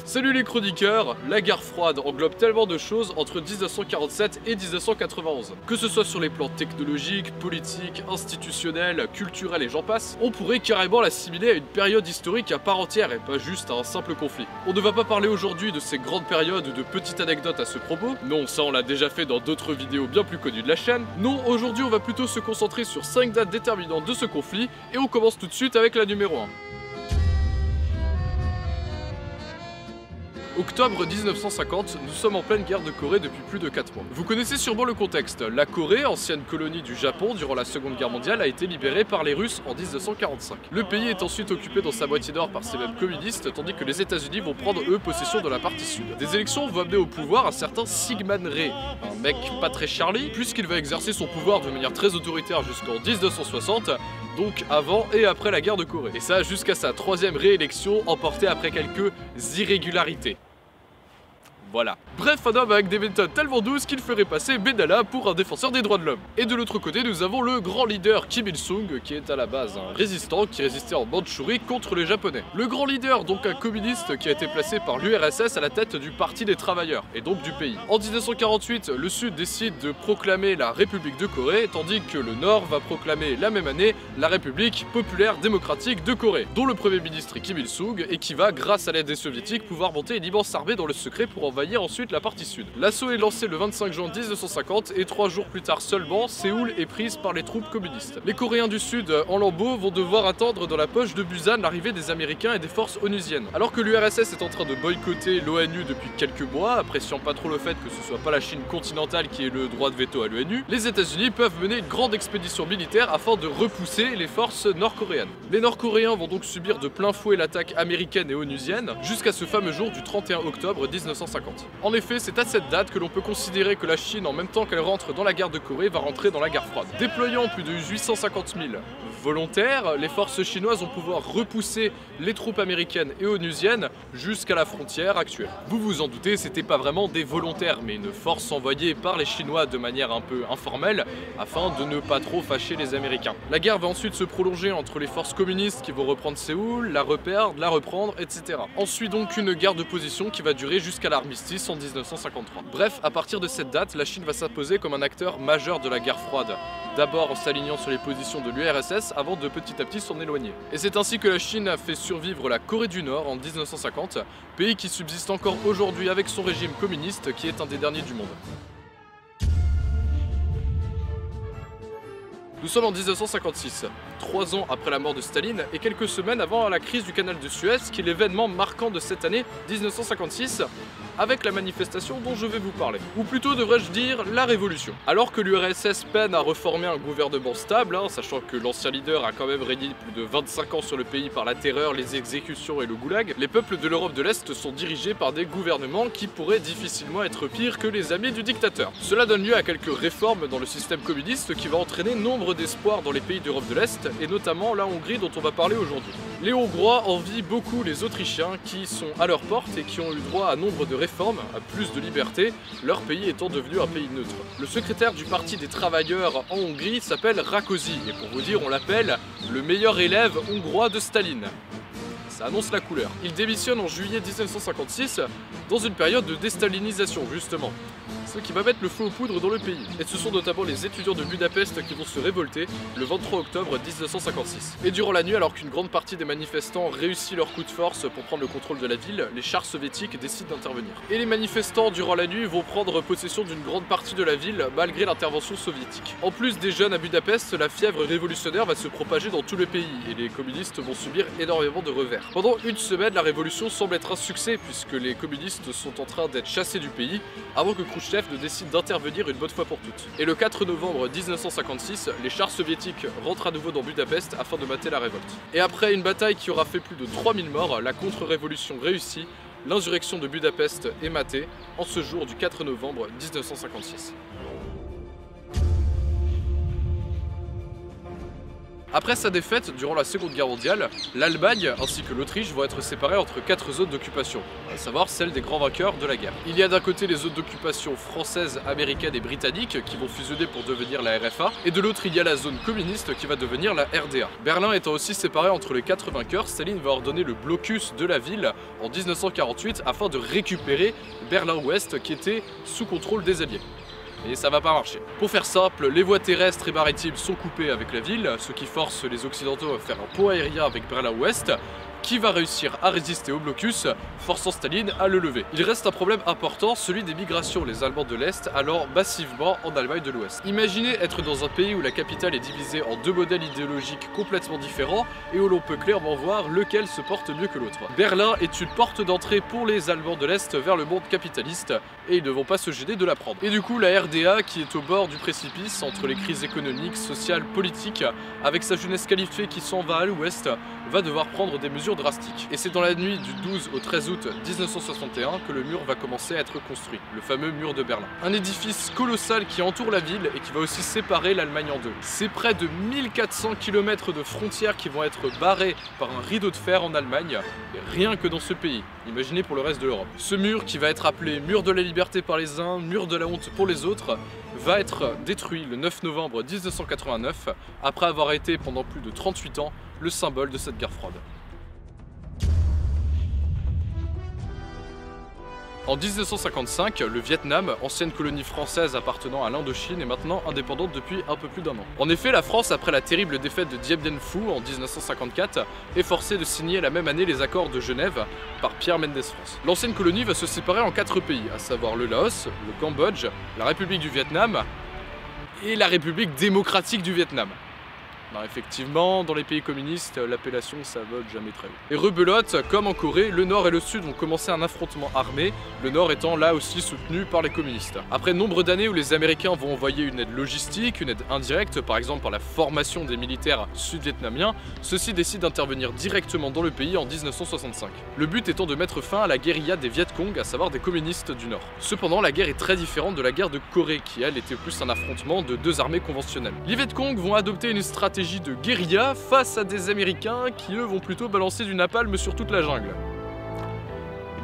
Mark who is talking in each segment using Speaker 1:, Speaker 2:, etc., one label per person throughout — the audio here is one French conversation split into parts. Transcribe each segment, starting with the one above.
Speaker 1: Salut les chroniqueurs, la guerre froide englobe tellement de choses entre 1947 et 1991. Que ce soit sur les plans technologiques, politiques, institutionnels, culturels et j'en passe, on pourrait carrément l'assimiler à une période historique à part entière et pas juste à un simple conflit. On ne va pas parler aujourd'hui de ces grandes périodes ou de petites anecdotes à ce propos, non ça on l'a déjà fait dans d'autres vidéos bien plus connues de la chaîne. Non, aujourd'hui on va plutôt se concentrer sur 5 dates déterminantes de ce conflit et on commence tout de suite avec la numéro 1. Octobre 1950, nous sommes en pleine guerre de Corée depuis plus de 4 mois. Vous connaissez sûrement le contexte. La Corée, ancienne colonie du Japon durant la Seconde Guerre mondiale, a été libérée par les Russes en 1945. Le pays est ensuite occupé dans sa moitié nord par ces mêmes communistes, tandis que les États-Unis vont prendre eux possession de la partie sud. Des élections vont amener au pouvoir un certain Syngman Rhee, un mec pas très Charlie, puisqu'il va exercer son pouvoir de manière très autoritaire jusqu'en 1960, donc avant et après la guerre de Corée. Et ça jusqu'à sa 3e réélection, emportée après quelques irrégularités. Voilà. Bref, un homme avec des méthodes tellement douces qu'il ferait passer Benalla pour un défenseur des droits de l'homme. Et de l'autre côté, nous avons le grand leader Kim Il-sung, qui est à la base un résistant qui résistait en Mandchourie contre les Japonais. Le grand leader, donc un communiste qui a été placé par l'URSS à la tête du Parti des travailleurs, et donc du pays. En 1948, le Sud décide de proclamer la République de Corée, tandis que le Nord va proclamer la même année la République populaire démocratique de Corée, dont le premier ministre est Kim Il-sung, et qui va, grâce à l'aide des soviétiques, pouvoir monter une immense armée dans le secret pour envahir ensuite la partie sud. L'assaut est lancé le 25 juin 1950 et 3 jours plus tard seulement, Séoul est prise par les troupes communistes. Les Coréens du Sud, en lambeaux, vont devoir attendre dans la poche de Busan l'arrivée des Américains et des forces onusiennes. Alors que l'URSS est en train de boycotter l'ONU depuis quelques mois, appréciant pas trop le fait que ce soit pas la Chine continentale qui ait le droit de veto à l'ONU, les États-Unis peuvent mener une grande expédition militaire afin de repousser les forces nord-coréennes. Les Nord-Coréens vont donc subir de plein fouet l'attaque américaine et onusienne jusqu'à ce fameux jour du 31 octobre 1950. En effet, c'est à cette date que l'on peut considérer que la Chine, en même temps qu'elle rentre dans la guerre de Corée, va rentrer dans la guerre froide. Déployant plus de 850 000 volontaires, les forces chinoises vont pouvoir repousser les troupes américaines et onusiennes jusqu'à la frontière actuelle. Vous vous en doutez, c'était pas vraiment des volontaires, mais une force envoyée par les Chinois de manière un peu informelle, afin de ne pas trop fâcher les Américains. La guerre va ensuite se prolonger entre les forces communistes qui vont reprendre Séoul, la reperdre, la reprendre, etc. Ensuite donc une guerre de position qui va durer jusqu'à l'armistice en 1953. Bref, à partir de cette date, la Chine va s'imposer comme un acteur majeur de la guerre froide. D'abord en s'alignant sur les positions de l'URSS avant de petit à petit s'en éloigner. Et c'est ainsi que la Chine a fait survivre la Corée du Nord en 1950, pays qui subsiste encore aujourd'hui avec son régime communiste qui est un des derniers du monde. Nous sommes en 1956, 3 ans après la mort de Staline et quelques semaines avant la crise du canal de Suez, qui est l'événement marquant de cette année 1956, avec la manifestation dont je vais vous parler. Ou plutôt devrais-je dire la révolution. Alors que l'URSS peine à reformer un gouvernement stable, sachant que l'ancien leader a quand même régné plus de 25 ans sur le pays par la terreur, les exécutions et le goulag, les peuples de l'Europe de l'Est sont dirigés par des gouvernements qui pourraient difficilement être pires que les amis du dictateur. Cela donne lieu à quelques réformes dans le système communiste qui va entraîner nombre d'espoirs dans les pays d'Europe de l'Est, et notamment la Hongrie dont on va parler aujourd'hui. Les Hongrois envient beaucoup les Autrichiens qui sont à leur porte et qui ont eu droit à nombre de réformes, à plus de liberté, leur pays étant devenu un pays neutre. Le secrétaire du Parti des travailleurs en Hongrie s'appelle Rákosi, et pour vous dire, on l'appelle le meilleur élève hongrois de Staline. Ça annonce la couleur. Il démissionne en juillet 1956 dans une période de déstalinisation justement, ce qui va mettre le feu aux poudres dans le pays. Et ce sont notamment les étudiants de Budapest qui vont se révolter le 23 octobre 1956. Et durant la nuit, alors qu'une grande partie des manifestants réussit leur coup de force pour prendre le contrôle de la ville, les chars soviétiques décident d'intervenir. Et les manifestants durant la nuit vont prendre possession d'une grande partie de la ville malgré l'intervention soviétique. En plus des jeunes à Budapest, la fièvre révolutionnaire va se propager dans tout le pays et les communistes vont subir énormément de revers. Pendant une semaine, la révolution semble être un succès puisque les communistes sont en train d'être chassés du pays avant que Khrouchtchev ne décide d'intervenir une bonne fois pour toutes. Et le 4 novembre 1956, les chars soviétiques rentrent à nouveau dans Budapest afin de mater la révolte. Et après une bataille qui aura fait plus de 3000 morts, la contre-révolution réussit, l'insurrection de Budapest est matée en ce jour du 4 novembre 1956. Après sa défaite durant la Seconde Guerre mondiale, l'Allemagne ainsi que l'Autriche vont être séparées entre 4 zones d'occupation, à savoir celles des grands vainqueurs de la guerre. Il y a d'un côté les zones d'occupation françaises, américaines et britanniques qui vont fusionner pour devenir la RFA, et de l'autre il y a la zone communiste qui va devenir la RDA. Berlin étant aussi séparé entre les 4 vainqueurs, Staline va ordonner le blocus de la ville en 1948 afin de récupérer Berlin-Ouest qui était sous contrôle des Alliés. Et ça va pas marcher. Pour faire simple, les voies terrestres et maritimes sont coupées avec la ville, ce qui force les Occidentaux à faire un pont aérien avec Berlin-Ouest, qui va réussir à résister au blocus, forçant Staline à le lever. Il reste un problème important, celui des migrations, les Allemands de l'Est allant massivement en Allemagne de l'Ouest. Imaginez être dans un pays où la capitale est divisée en 2 modèles idéologiques complètement différents et où l'on peut clairement voir lequel se porte mieux que l'autre. Berlin est une porte d'entrée pour les Allemands de l'Est vers le monde capitaliste et ils ne vont pas se gêner de la prendre. Et du coup, la RDA, qui est au bord du précipice entre les crises économiques, sociales, politiques, avec sa jeunesse qualifiée qui s'en va à l'Ouest, va devoir prendre des mesures drastiques. Et c'est dans la nuit du 12 au 13 août 1961 que le mur va commencer à être construit, le fameux mur de Berlin. Un édifice colossal qui entoure la ville et qui va aussi séparer l'Allemagne en deux. C'est près de 1400 km de frontières qui vont être barrées par un rideau de fer en Allemagne, et rien que dans ce pays. Imaginez pour le reste de l'Europe. Ce mur, qui va être appelé mur de la liberté par les uns, mur de la honte pour les autres, va être détruit le 9 novembre 1989, après avoir été pendant plus de 38 ans le symbole de cette guerre froide. En 1955, le Vietnam, ancienne colonie française appartenant à l'Indochine, est maintenant indépendante depuis un peu plus d'1 an. En effet, la France, après la terrible défaite de Dien Bien Phu en 1954, est forcée de signer la même année les accords de Genève par Pierre Mendès France. L'ancienne colonie va se séparer en 4 pays, à savoir le Laos, le Cambodge, la République du Vietnam et la République démocratique du Vietnam. Alors effectivement, dans les pays communistes, l'appellation ça vole jamais très haut. Et rebelote, comme en Corée, le Nord et le Sud vont commencer un affrontement armé, le Nord étant là aussi soutenu par les communistes. Après nombre d'années où les Américains vont envoyer une aide logistique, une aide indirecte, par exemple par la formation des militaires sud-vietnamiens, ceux-ci décident d'intervenir directement dans le pays en 1965. Le but étant de mettre fin à la guérilla des Viet Cong, à savoir des communistes du Nord. Cependant, la guerre est très différente de la guerre de Corée, qui elle était plus un affrontement de 2 armées conventionnelles. Les Viet Cong vont adopter une stratégie de guérilla face à des Américains qui eux vont plutôt balancer du napalm sur toute la jungle.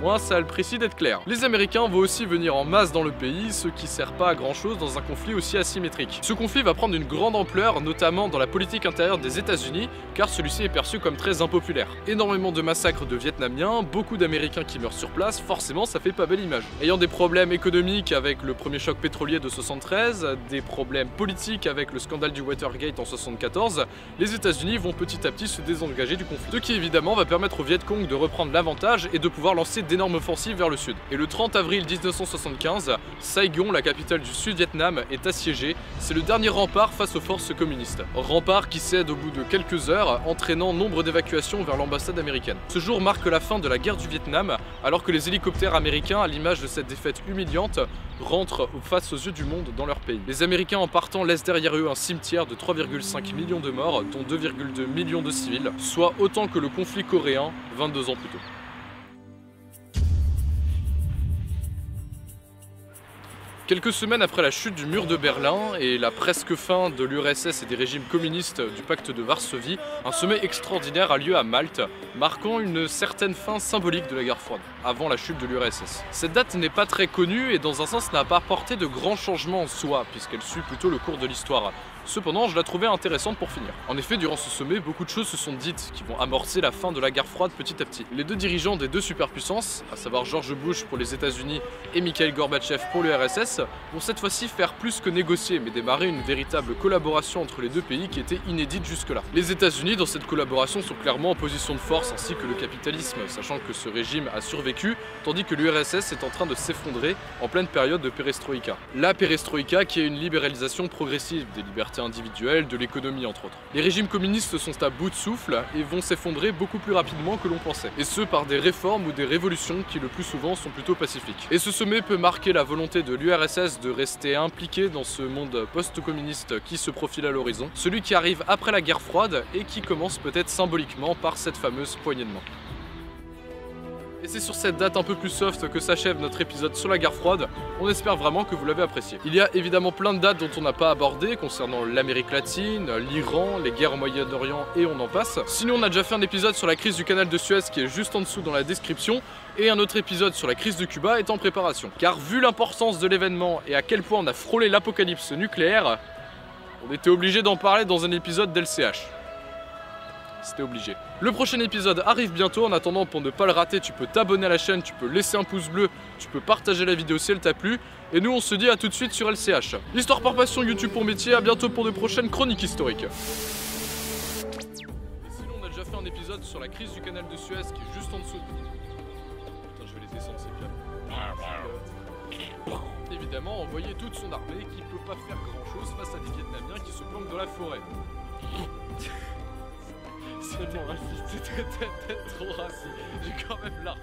Speaker 1: Moi, ça a le précis d'être clair. Les Américains vont aussi venir en masse dans le pays, ce qui sert pas à grand chose dans un conflit aussi asymétrique. Ce conflit va prendre une grande ampleur, notamment dans la politique intérieure des États-Unis, car celui-ci est perçu comme très impopulaire. Énormément de massacres de Vietnamiens, beaucoup d'Américains qui meurent sur place, forcément ça fait pas belle image. Ayant des problèmes économiques avec le premier choc pétrolier de 73, des problèmes politiques avec le scandale du Watergate en 74, les États-Unis vont petit à petit se désengager du conflit. Ce qui évidemment va permettre aux Viet Cong de reprendre l'avantage et de pouvoir lancer d'énormes offensives vers le sud. Et le 30 avril 1975, Saigon, la capitale du Sud-Vietnam, est assiégée. C'est le dernier rempart face aux forces communistes. Rempart qui cède au bout de quelques heures, entraînant nombre d'évacuations vers l'ambassade américaine. Ce jour marque la fin de la guerre du Vietnam, alors que les hélicoptères américains, à l'image de cette défaite humiliante, rentrent face aux yeux du monde dans leur pays. Les Américains en partant laissent derrière eux un cimetière de 3,5 millions de morts, dont 2,2 millions de civils, soit autant que le conflit coréen 22 ans plus tôt. Quelques semaines après la chute du mur de Berlin et la presque fin de l'URSS et des régimes communistes du pacte de Varsovie, un sommet extraordinaire a lieu à Malte, marquant une certaine fin symbolique de la guerre froide, avant la chute de l'URSS. Cette date n'est pas très connue et dans un sens n'a pas apporté de grands changements en soi, puisqu'elle suit plutôt le cours de l'histoire. Cependant, je la trouvais intéressante pour finir. En effet, durant ce sommet, beaucoup de choses se sont dites qui vont amorcer la fin de la guerre froide petit à petit. Les 2 dirigeants des 2 superpuissances, à savoir George Bush pour les États-Unis et Mikhail Gorbatchev pour l'URSS, vont cette fois-ci faire plus que négocier, mais démarrer une véritable collaboration entre les 2 pays qui était inédite jusque-là. Les États-Unis, dans cette collaboration, sont clairement en position de force, ainsi que le capitalisme, sachant que ce régime a survécu, tandis que l'URSS est en train de s'effondrer en pleine période de perestroïka. La perestroïka qui est une libéralisation progressive des libertés individuelle, de l'économie entre autres. Les régimes communistes sont à bout de souffle et vont s'effondrer beaucoup plus rapidement que l'on pensait. Et ce par des réformes ou des révolutions qui le plus souvent sont plutôt pacifiques. Et ce sommet peut marquer la volonté de l'URSS de rester impliqué dans ce monde post-communiste qui se profile à l'horizon, celui qui arrive après la guerre froide et qui commence peut-être symboliquement par cette fameuse poignée de main. Et Et c'est sur cette date un peu plus soft que s'achève notre épisode sur la guerre froide. On espère vraiment que vous l'avez apprécié. Il y a évidemment plein de dates dont on n'a pas abordé concernant l'Amérique latine, l'Iran, les guerres au Moyen-Orient et on en passe. Sinon on a déjà fait un épisode sur la crise du canal de Suez qui est juste en dessous dans la description et un autre épisode sur la crise de Cuba est en préparation. Car vu l'importance de l'événement et à quel point on a frôlé l'apocalypse nucléaire, on était obligé d'en parler dans un épisode d'LCH. C'était obligé. Le prochain épisode arrive bientôt. En attendant, pour ne pas le rater, tu peux t'abonner à la chaîne, tu peux laisser un pouce bleu, tu peux partager la vidéo si elle t'a plu. Et nous, on se dit à tout de suite sur LCH. L'histoire par passion, YouTube pour métier. À bientôt pour de prochaines chroniques historiques. Et sinon, on a déjà fait un épisode sur la crise du canal de Suez qui est juste en dessous. Putain, je vais les descendre ces câbles. Évidemment, envoyer toute son armée qui peut pas faire grand chose face à des Vietnamiens qui se planquent dans la forêt. C'était trop raciste, j'ai quand même l'arme.